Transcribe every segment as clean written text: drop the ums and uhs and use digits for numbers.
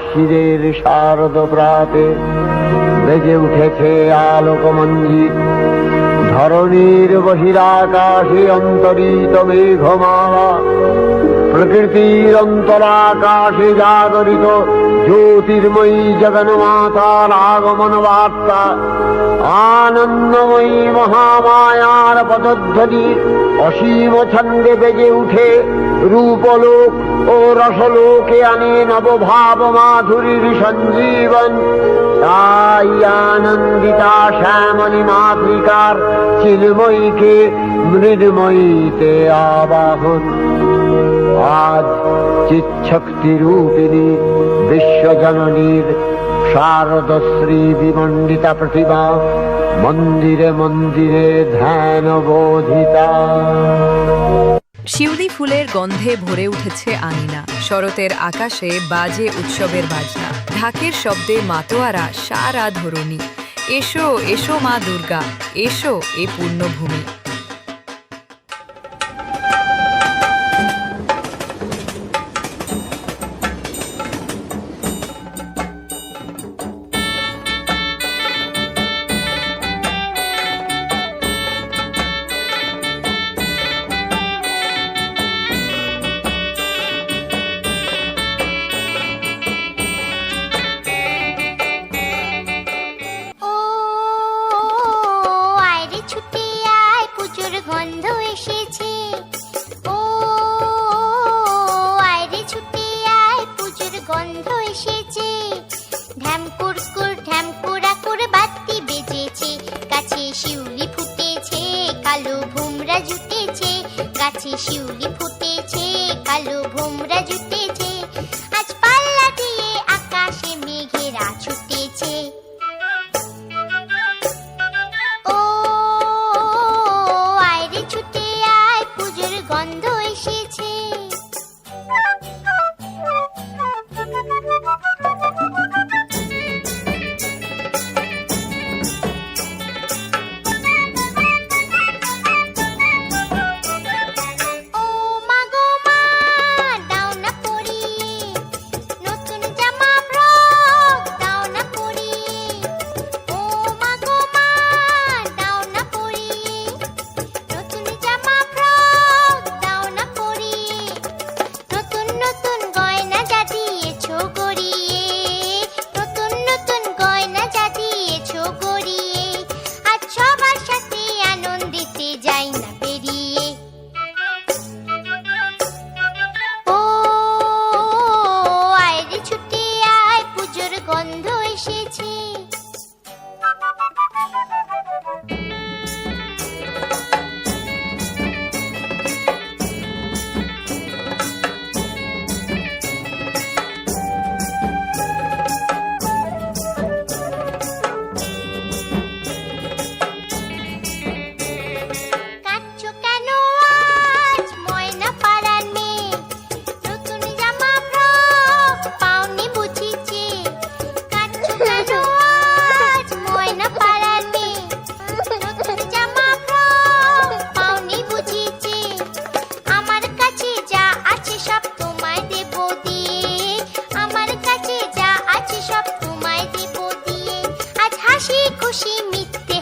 শিরের শারদ প্রাতে বেজে উঠেছে আলোকমঞ্জিত, ধরণীর বহিরাকাশে অন্তরিত মেঘমালা, প্রকৃতির অন্তরাকাশে জাগরিত জ্যোতির্ময়ী জগন্মাতার আগমন বার্তা, আনন্দময়ী মহামায়ার পদধ্বনি অসীম ছন্দে বেজে উঠে রূপলোক ও রসলোকে আনে নবভাব মাধুরীর সঞ্জীবন। তাই আনন্দিতা শ্যামলী মাতৃকার চিন্ময়ীকে মৃন্ময়ীতে আবাহন। আজ চিৎশক্তি রূপিণী বিশ্বজননীর শারদশ্রী বিমণ্ডিতা প্রতিমা মন্দিরে মন্দিরে ধ্যান বোধিতা। শিউলি ফুলের গন্ধে ভরে উঠেছে আঙিনা, শরতের আকাশে বাজে উৎসবের বাজনা, ঢাকের শব্দে মাতোয়ারা সারা ধরণী। এসো এসো মা দুর্গা, এসো এ পূর্ণভূমি। শিউলি ফুটেছে, কালো ভোমরা জুটেছে, আজ পাল্লা দিয়ে আকাশে মেঘেরা ছুটেছে। ও আয়রে ছুটে আয়, পুজোর গন্ধ এসেছে।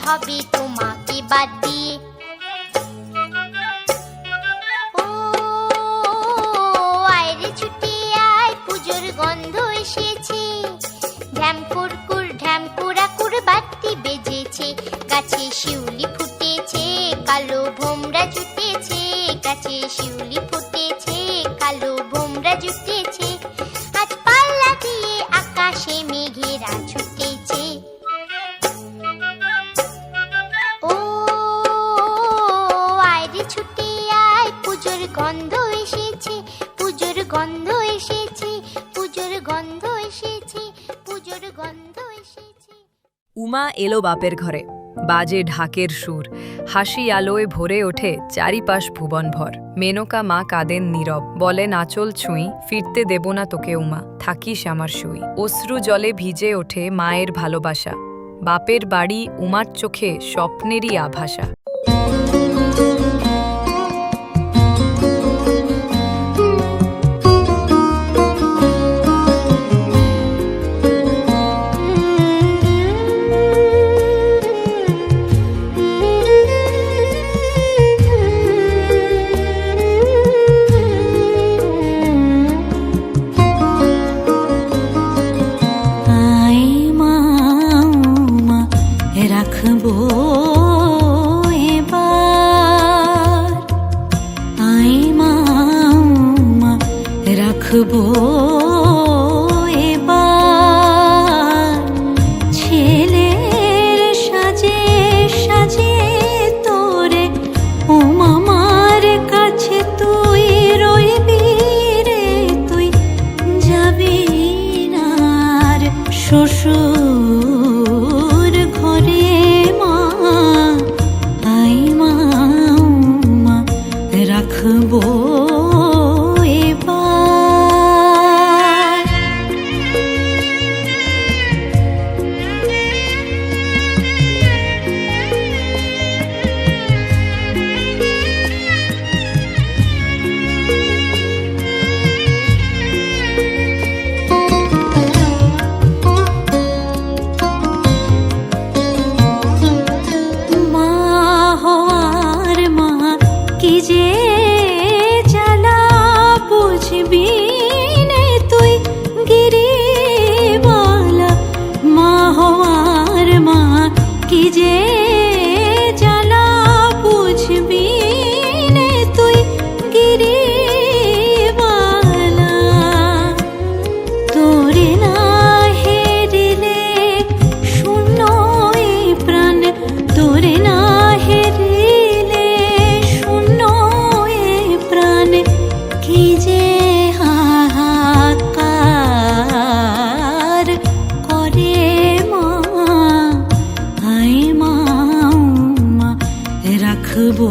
হবে তোমাকে বাদ দিয়ে। ও আয়রে ছুটে আয়, পুজোর গন্ধ এসেছে। ঢ্যাম কুরকুর ঢ্যাম কুড়াকুর বাতি বেজেছে, গাছে শিউলি ফুটেছে, কালো ভোমরা জুটেছে, গাছে শিউলি ফুটেছে, কালো ভোমরা জুটেছে, আজ পাল্লা দিয়ে আকাশে মেঘেরা ছুটেছে। ছুটে আয়, পুজোর গন্ধ এসেছে, পুজোর গন্ধ এসেছে, পুজোর গন্ধ এসেছে, পুজোর গন্ধ এসেছে। উমা এলো বাপের ঘরে, বাজে ঢাকের সুর, হাসি আলোয় ভরে ওঠে চারিপাশ ভুবনভর। মেনকা মা কাঁদেন নীরব, বলেন আঁচল ছুঁই, ফিরতে দেব না তোকে উমা, থাকিস আমার শুই। অশ্রু জলে ভিজে ওঠে মায়ের ভালোবাসা, বাপের বাড়ি উমার চোখে স্বপ্নেরই আভাসা। শ্বশুর ঘরে মা আই মা রাখবো এবার। মা হওয়ার মা কি যে জ্বালা বুঝবি নে তুই গিরিবালা। মা হওয়ার মা কি যে জ্বালা বুঝবি নে তুই গিরিবালা। তোরে না হেরিলে শূন্য এ প্রাণ, তোরে না হেরিলে শূন্য এ প্রাণ। কি যে হাহাকার করে মা আই মা রাখবো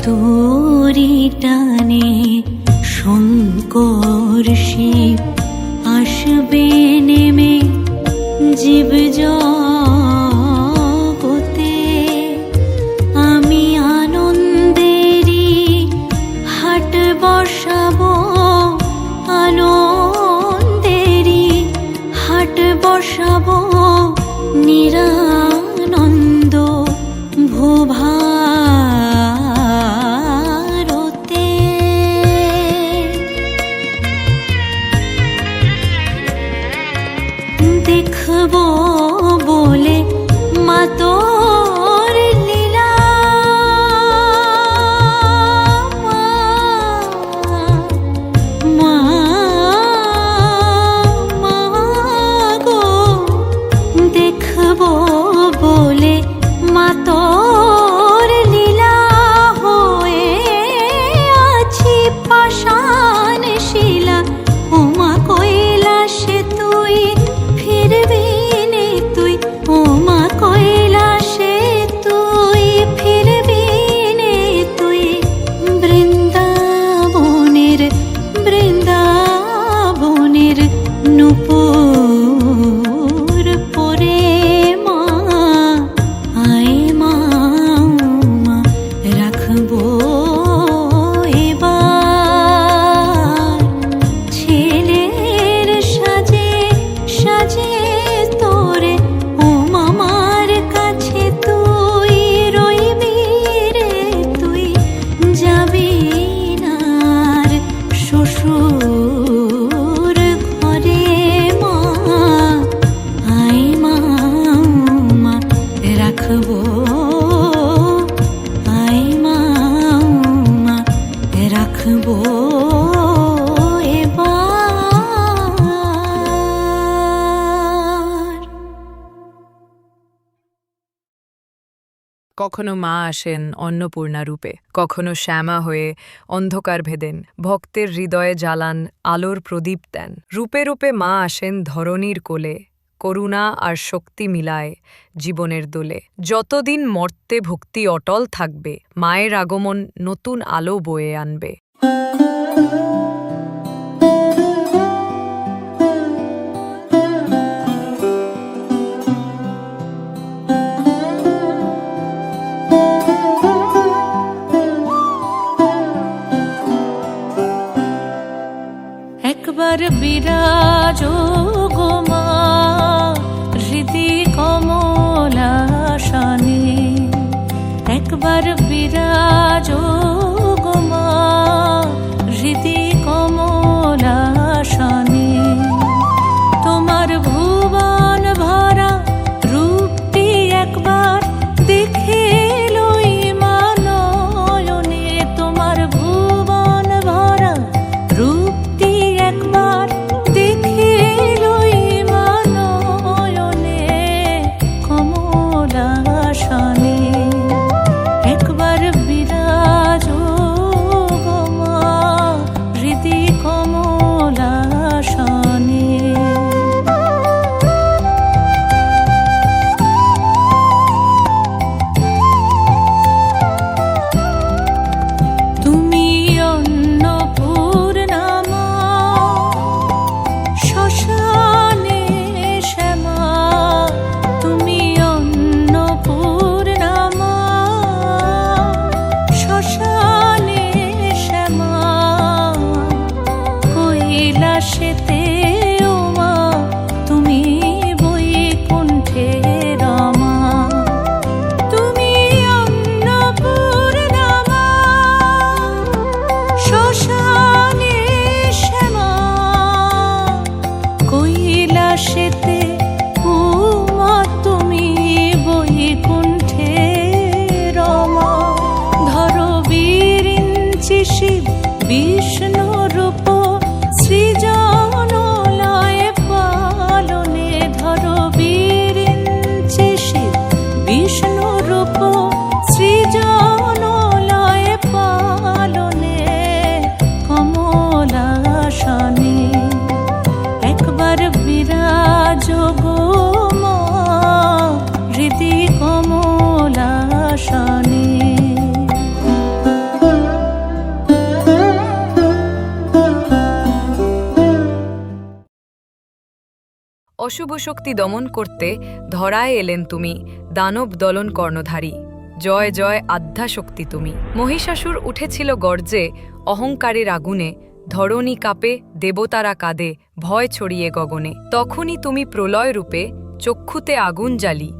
তোরি টানে শঙ্কর শিব আসবে নেমে জীব জগতে। আমি আনন্দেরই হাট বসাবো, আনন্দেরই হাট বসাবো নিরানন্দ ভূভারতে। দেখবো বলে মা তোর লীলা, মা মা গো দেখবো বলে মা তোর লীলা। হয়ে আছি পাষাণ শিলা, ওমা কৈলাসে তুই ফিরবি নে তুই, ওমা কৈলাসে তুই ফিরবি নে তুই। বৃন্দাবনের বৃন্দাবনের নূপুর পরে মা আই মা রাখবো এবার। ছেলের সাজে সাজে তোরে ও মামার কাছে তুই রইবি রে তুই, যাবি না আর শ্বশুর ঘরে মা আই মা রাখবো আই মা রাখবো এবার। কখনো মা আসেন অন্নপূর্ণা রূপে, কখনো শ্যামা হয়ে অন্ধকার ভেদেন, ভক্তের হৃদয়ে জ্বালান আলোর প্রদীপ দেন। রূপে রূপে মা আসেন ধরণীর কোলে, করুণা আর শক্তি মিলায় জীবনের দোলে। যতদিন মর্তে ভক্তি অটল থাকবে, মায়ের আগমন নতুন আলো বয়ে আনবে। একবার বিরাজ গো মা হৃদি কমলাসনে, একবার বিরাজ গো মা হৃদি কমলাসনে। তোমার ভুবন ভরা রূপটি একবার দেখে লই মা নয়নে। তোমার ভুবন ভরা রূপ কৈলাসেতে ও মা তুমি বৈকুণ্ঠে রমা, তুমি অন্নপূর্ণা মা, শ্মশানে শ্যামা, কৈলাসেতে ও মা তুমি বৈকুণ্ঠে রমা। ধরো বিরিঞ্চি শিব বিষ্ণু রূপ সৃজন লয় পালনে, ধরো বিরিঞ্চি শিব বিষ্ণু রূপ সৃজন লয় পালনে, কমলাসনে একবার বিরাজ গো মা হৃদি কমলাসনে। অশুভ শক্তি দমন করতে ধরায় এলেন তুমি, দানব দলন কর্ণধারী। জয় জয় আধ্যা শক্তি তুমি। মহিষাসুর উঠেছিল গর্জে অহংকারের আগুনে, ধরণী কাঁপে দেবতারা কাঁদে ভয় ছড়িয়ে গগনে। তখনই তুমি প্রলয় রূপে চক্ষুতে আগুন জ্বালি,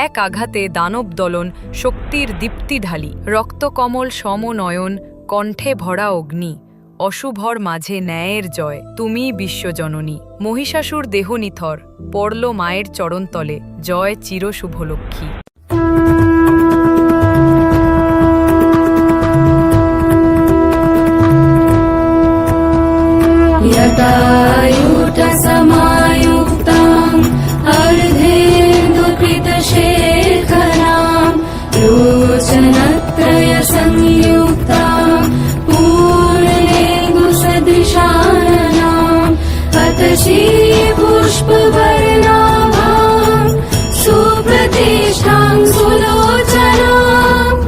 এক আঘাতে দানব দলন শক্তির দীপ্তি ঢালি। রক্তকমল সমনয়ন কণ্ঠে ভরা অগ্নি, অশুভর মাঝে ন্যায়ের জয় তুমি বিশ্বজননী। মহিষাসুর দেহ নিথর পড়ল মায়ের চরণতলে, জয় চিরশুভ লক্ষ্মী। यदायुधसमायुक्ताम् अर्धेन्दुपीतशेखराम् लोचनत्रयसंयुक्ताम् पूर्णेन्दुसदृशाननाम् हतशीपुष्पवर्णाभाम् सुप्रतिष्ठाम् सुलोचनाम्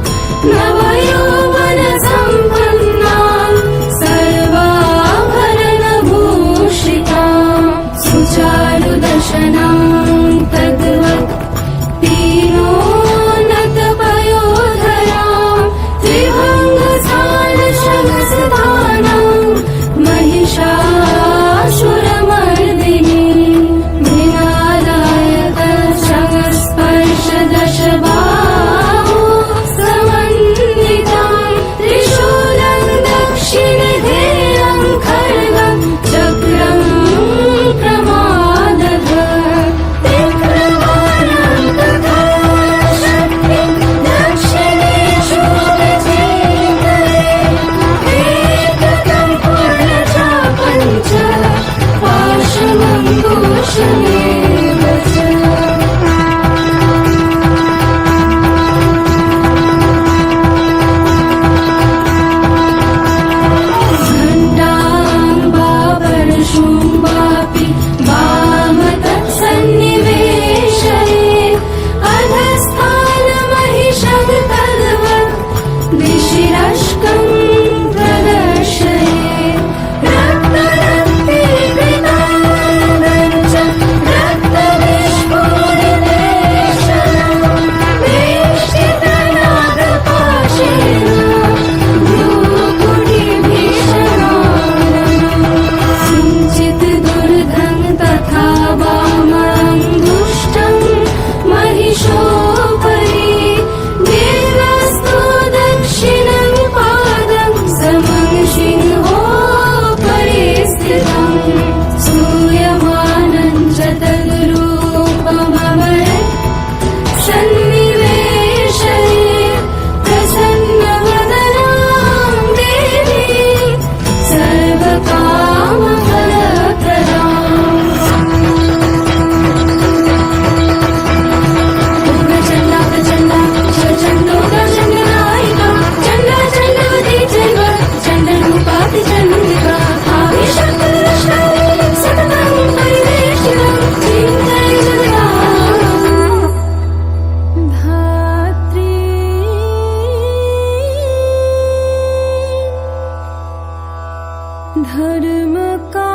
नवयौवनसम्पन्नाम् सर्वाभरणभूषिताम् सुचारुदर्शनाम् तद्वत् पीनोन्नतपयोधराम् त्रिभङ्गसारशगसधानाम् महिषासुरमर्दिनी मृणालायतशगस्पर्शदशबाहो समन्विताम् त्रिशूलम् दक्षिणधेयम् खड्गम् चक्रम् प्रमादः विक्रमाणम् तथा शक्तिम् दक्षिणे शूलचेतरे एककम् पूर्णचापम् च पाशमङ्कुशमेव च। घण्टाम्बापरशुम्बापि वामतत्सन्निवेशये अधस्थानमहिषं तद्वत् दिशिरश्कं प्रदर्शये। रक्तरक्तीकृतानन्दं च रक्तविस्फुरितेशनम् वेष्टितनागपाशेन भ्रूकुटिभीषणाननम्। किञ्चित् दुर्धं तथा वामङ्गुष्ठं महिषोपरि देवस्तु दक्षिणं पादं समं सिंहोपरि स्थितम्। सूयमानं च तद्रूपमवरत् सन्निवेशये प्रसन्नवदनां देवीं सर्वकामफलप्रदाम्। पूर्णचण्डा प्रचण्डा शिवचण्डोदचण्डनायिका चण्डा चण्डवती चैव चण्डरूपाति चण्डिका आविशक्तदृष्टानि सततं परिवेशितं चिन्तय जगदाम्। धात्री धर्मका